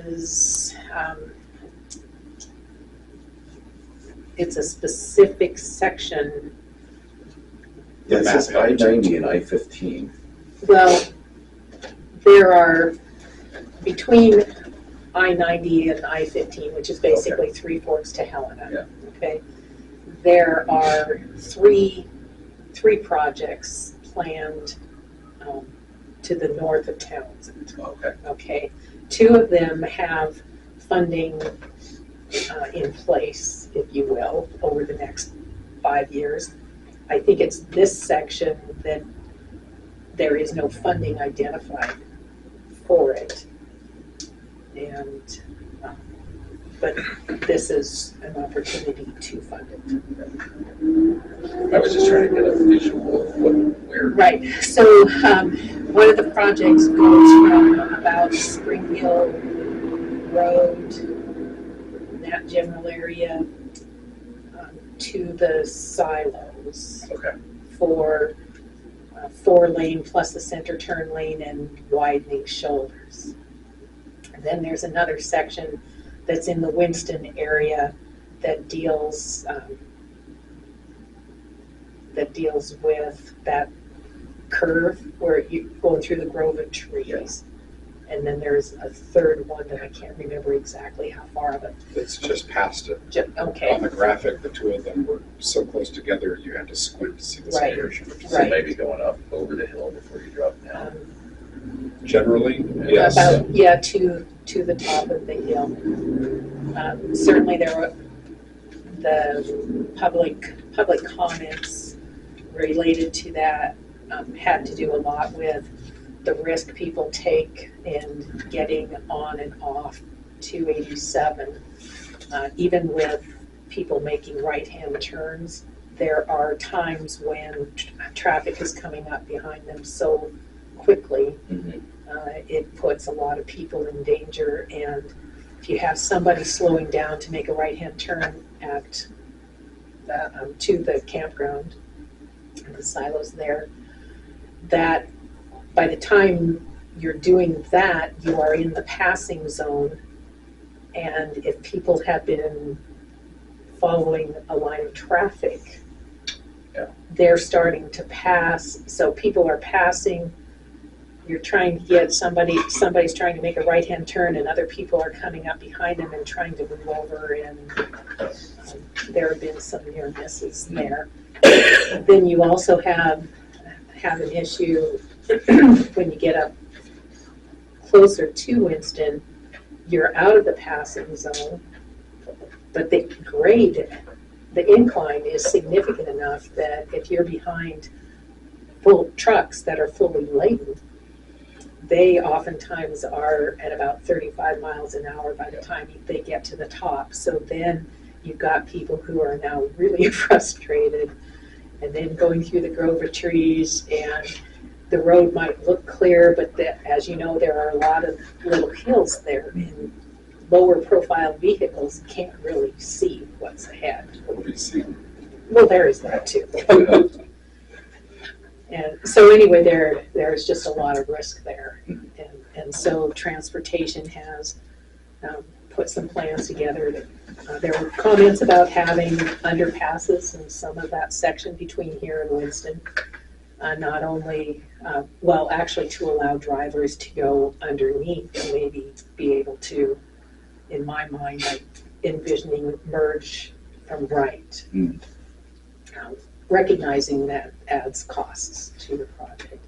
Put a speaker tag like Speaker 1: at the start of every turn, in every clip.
Speaker 1: is, it's a specific section.
Speaker 2: Yeah, it says I-90 and I-15.
Speaker 1: Well, there are, between I-90 and I-15, which is basically Three Forks to Helena.
Speaker 2: Yeah.
Speaker 1: Okay, there are three projects planned to the north of Townsend.
Speaker 2: Okay.
Speaker 1: Okay, two of them have funding in place, if you will, over the next 5 years. I think it's this section that there is no funding identified for it. And, but this is an opportunity to fund it.
Speaker 2: I was just trying to get a visual of where.
Speaker 1: Right, so one of the projects goes from about Spring Hill Road, that general area, to the silos.
Speaker 2: Okay.
Speaker 1: For 4-lane plus the center turn lane and widening shoulders. And then there's another section that's in the Winston area that deals with that curve where you're going through the grove of trees.
Speaker 2: Yes.
Speaker 1: And then there's a third one that I can't remember exactly how far of it.
Speaker 3: It's just past it.
Speaker 1: Okay.
Speaker 3: On the graphic, the two of them were so close together, you had to squint to see the
Speaker 1: Right.
Speaker 3: separation.
Speaker 2: So
Speaker 1: Right.
Speaker 2: maybe going up over the hill before you drop down.
Speaker 3: Generally, yes.
Speaker 1: About, to the top of the hill. Certainly there were the public comments related to that had to do a lot with the risk people take in getting on and off 287. Even with people making right-hand turns, there are times when traffic is coming up behind them so quickly, it puts a lot of people in danger. And if you have somebody slowing down to make a right-hand turn at to the campground and the silos there, that by the time you're doing that, you are in the passing zone. And if people have been following a line of traffic, they're starting to pass. So people are passing. You're trying to get somebody's trying to make a right-hand turn, and other people are coming up behind them and trying to move over, and there have been some near misses there. Then you also have an issue when you get up closer to Winston. You're out of the passing zone, but the grade, the incline is significant enough that if you're behind full trucks that are fully laden, they oftentimes are at about 35 miles an hour by the time they get to the top. So then you've got people who are now really frustrated, and then going through the grove of trees, and the road might look clear, but as you know, there are a lot of little hills there, and lower profile vehicles can't really see what's ahead. Well, there is that too. And so anyway, there's just a lot of risk there. And so transportation has put some plans together. There were comments about having underpasses in some of that section between here and Winston. Not only, actually to allow drivers to go underneath and maybe be able to, in my mind, like envisioning merge from right. Recognizing that adds costs to the project.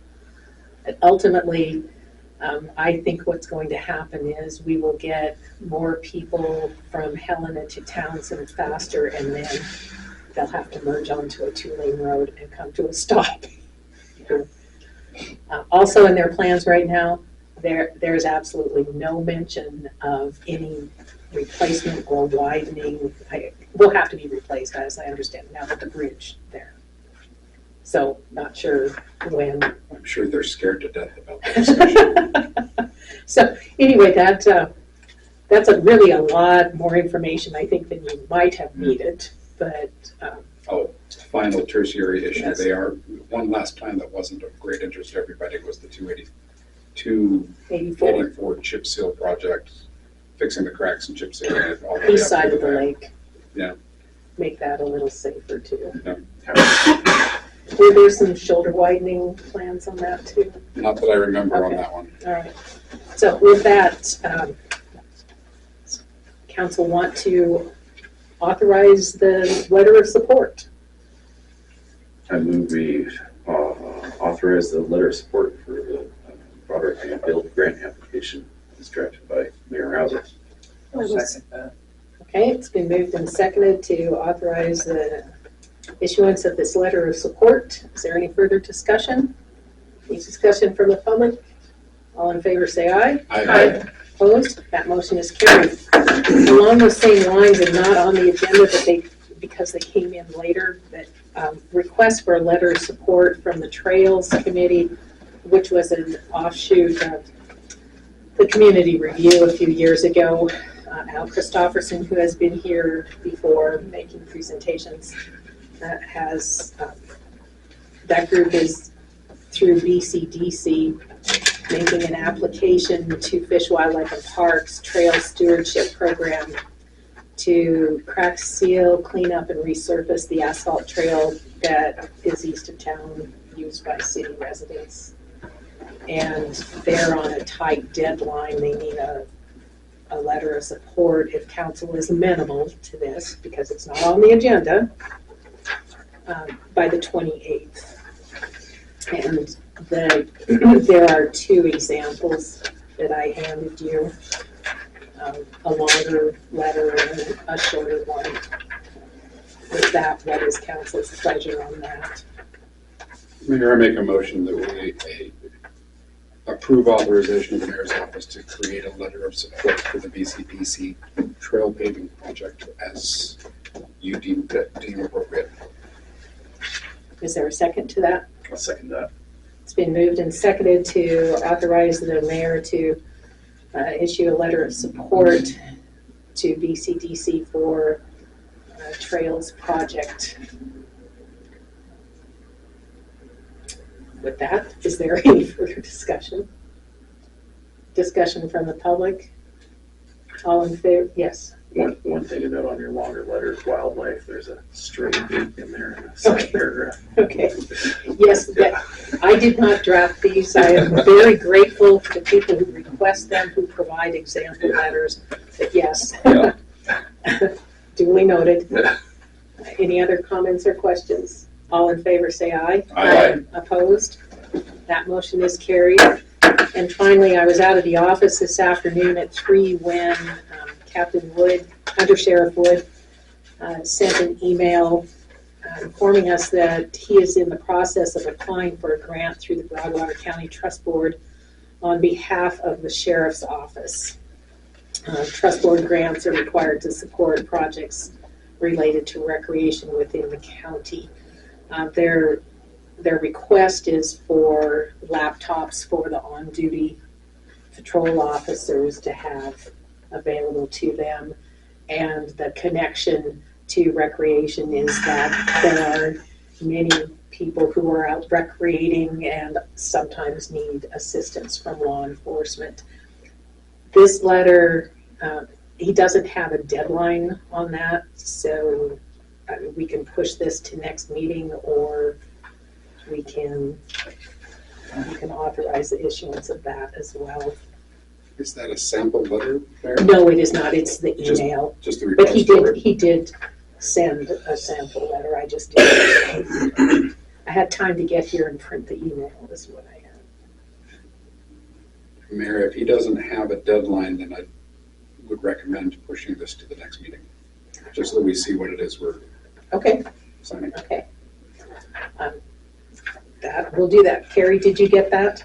Speaker 1: And ultimately, I think what's going to happen is we will get more people from Helena to Townsend faster, and then they'll have to merge onto a 2-lane road and come to a stop. Also in their plans right now, there's absolutely no mention of any replacement or widening. Will have to be replaced, as I understand now, with the bridge there. So not sure when.
Speaker 3: I'm sure they're scared to death about that discussion.
Speaker 1: So anyway, that's really a lot more information, I think, than you might have needed. But
Speaker 3: Final tertiary issue.
Speaker 1: Yes.
Speaker 3: They are one last plan that wasn't of great interest to everybody was the 284 chip seal project. fixing the cracks and chips area. all the way
Speaker 1: East
Speaker 3: up
Speaker 1: side
Speaker 3: to
Speaker 1: of the
Speaker 3: back.
Speaker 1: lake.
Speaker 3: Yeah.
Speaker 1: Make that a little safer too.
Speaker 3: Yeah.
Speaker 1: Were there some shoulder widening plans on that too?
Speaker 3: Not that I remember on
Speaker 1: Okay.
Speaker 3: that one.
Speaker 1: All right. So with that, council want to authorize the letter of support.
Speaker 4: I move we authorize the letter of support for the Broderick and Build grant application as drafted by Mayor Hauser.
Speaker 1: Okay, it's been moved and seconded to authorize the issuance of this letter of support. Is there any further discussion? Any discussion from the public? All in favor say aye.
Speaker 3: Aye.
Speaker 1: Opposed? That motion is carried. Along those same lines and not on the agenda, but because they came in later, that request for a letter of support from the Trails Committee, which was an offshoot of the community review a few years ago. Al Christofferson, who has been here before making presentations, that group is through BCDC making an application to Fish, Wildlife and Parks Trail Stewardship Program to crack seal, clean up and resurface the asphalt trail that is east of town used by city residents. And they're on a tight deadline. They need a letter of support if council is amenable to this, because it's not on the agenda, by the 28th. And there are two examples that I handed you, a longer letter and a shorter one. With that, what is council's pleasure on that?
Speaker 3: Mayor, I make a motion that we approve authorization of the mayor's office to create a letter of support for the BCDC trail paving project as you deem appropriate.
Speaker 1: Is there a second to that?
Speaker 4: I'll second that.
Speaker 1: It's been moved and seconded to authorize the mayor to issue a letter of support to BCDC for Trails project. With that, is there any further discussion? Discussion from the public? All in favor? Yes.
Speaker 4: One thing to note on your longer letter, wildlife, there's a stray date in there in the second
Speaker 1: Okay.
Speaker 4: paragraph.
Speaker 1: Okay. Yes, I did not draft these. I am very grateful to people who request them, who provide example letters. But yes,
Speaker 4: Yeah.
Speaker 1: duly noted. Any other comments or questions? All in favor say aye.
Speaker 3: Aye.
Speaker 1: Opposed? That motion is carried. And finally, I was out of the office this afternoon at 3 when Captain Wood, Under Sheriff Wood, sent an email informing us that he is in the process of applying for a grant through the Broadwater County Trust Board on behalf of the Sheriff's Office. Trust Board grants are required to support projects related to recreation within the county. Their request is for laptops for the on-duty patrol officers to have available to them. And the connection to recreation is that there are many people who are out recreating and sometimes need assistance from law enforcement. This letter, he doesn't have a deadline on that, so we can push this to next meeting, or we can authorize the issuance of that as well.
Speaker 3: Is that a sample letter, Mayor?
Speaker 1: No, it is not. It's the
Speaker 3: Just-
Speaker 1: email.
Speaker 3: Just the
Speaker 1: But
Speaker 3: request for it?
Speaker 1: he did send a sample letter. I just didn't. I had time to get here and print the email is what I had.
Speaker 3: Mayor, if he doesn't have a deadline, then I would recommend pushing this to the next meeting, just so we see what it is we're
Speaker 1: Okay,
Speaker 3: signing.
Speaker 1: okay. We'll do that. Carrie, did you get that?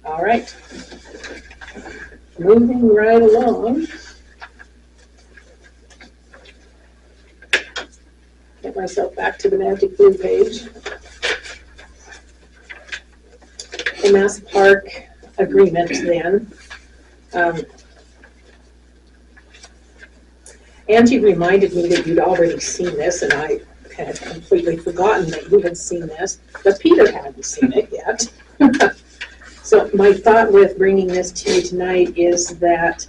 Speaker 1: All right. Moving right along. Get myself back to the magic blue page. The Mass Park agreement then. Angie reminded me that you'd already seen this, and I had completely forgotten that you had seen this, but Peter hadn't seen it yet. So my thought with bringing this to you tonight is that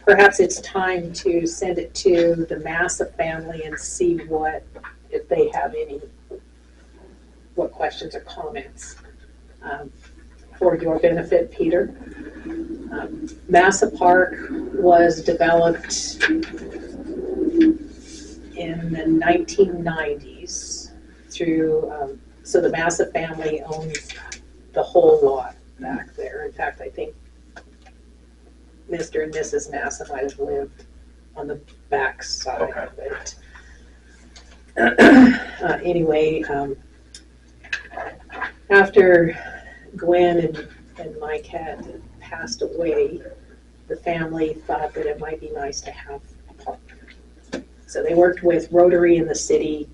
Speaker 1: perhaps it's time to send it to the Massa family and see if they have what questions or comments. For your benefit, Peter. Massa Park was developed in the 1990s through, so the Massa family owns the whole lot back there. In fact, I think Mr. and Mrs. Massa might have lived on the back side of it. Anyway, after Gwen and Mike had passed away, the family thought that it might be nice to have a park. So they worked with Rotary in the city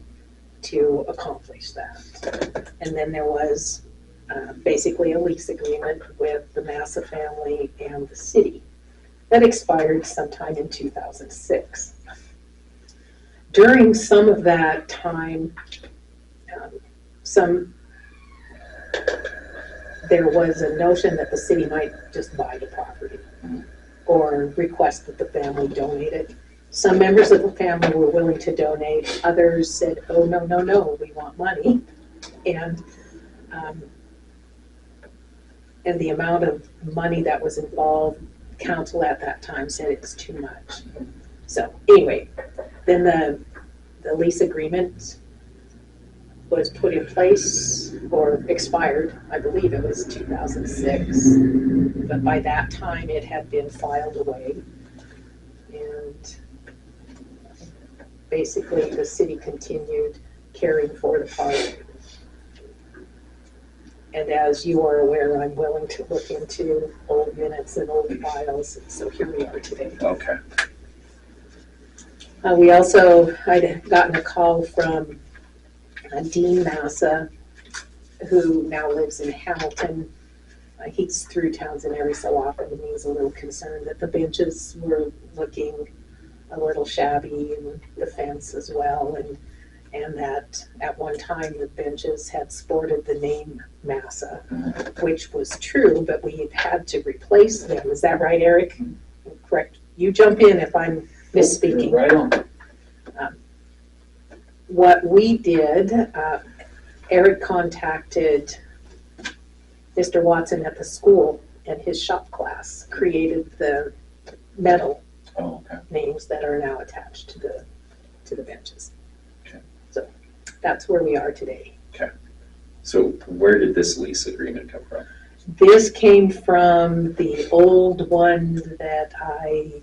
Speaker 1: to accomplish that. And then there was basically a lease agreement with the Massa family and the city that expired sometime in 2006. During some of that time, there was a notion that the city might just buy the property or request that the family donate it. Some members of the family were willing to donate. Others said, oh, no, we want money. And the amount of money that was involved, council at that time said it was too much. So anyway, then the lease agreement was put in place or expired. I believe it was 2006. But by that time, it had been filed away. And basically, the city continued caring for the park. And as you are aware, I'm willing to look into old minutes and old files. So here we are today.
Speaker 4: Okay.
Speaker 1: I'd gotten a call from Dean Massa, who now lives in Hamilton. He's through Townsend every so often, and he was a little concerned that the benches were looking a little shabby and the fence as well, and that at one time the benches had sported the name Massa, which was true, but we had to replace them. Is that right, Eric? Correct. You jump in if I'm misspeaking.
Speaker 2: Right on.
Speaker 1: What we did, Eric contacted Mr. Watson at the school, and his shop class created the metal names that are now attached to the benches.
Speaker 4: Okay.
Speaker 1: So that's where we are today.
Speaker 4: Okay. So where did this lease agreement come from?
Speaker 1: This came from the old one that I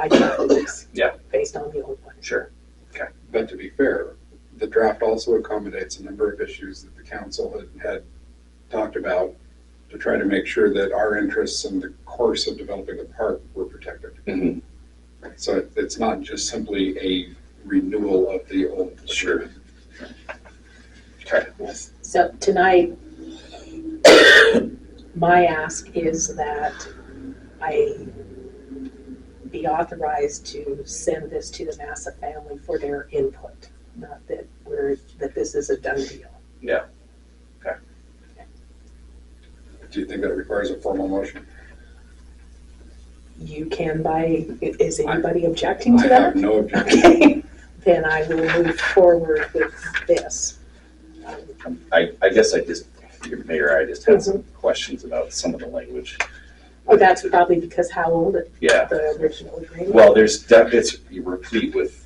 Speaker 1: drafted this.
Speaker 4: Yeah.
Speaker 1: Based on the old one.
Speaker 4: Sure.
Speaker 3: But to be fair, the draft also accommodates a number of issues that the council had talked about to try to make sure that our interests in the course of developing the park were protected.
Speaker 4: Mm-hmm.
Speaker 3: So it's not just simply a renewal of the old.
Speaker 4: Sure. Okay.
Speaker 1: Yes. So tonight, my ask is that I be authorized to send this to the Massa family for their input, not that this is a done deal.
Speaker 4: Yeah.
Speaker 3: Do you think that requires a formal motion?
Speaker 1: You can is anybody objecting to
Speaker 3: I
Speaker 1: that?
Speaker 3: have no objection.
Speaker 1: Okay, then I will move forward with this.
Speaker 4: I guess Mayor, I just had some questions about some of the language.
Speaker 1: Oh, that's probably because how old
Speaker 4: Yeah.
Speaker 1: the original agreement.
Speaker 4: Well, it's replete with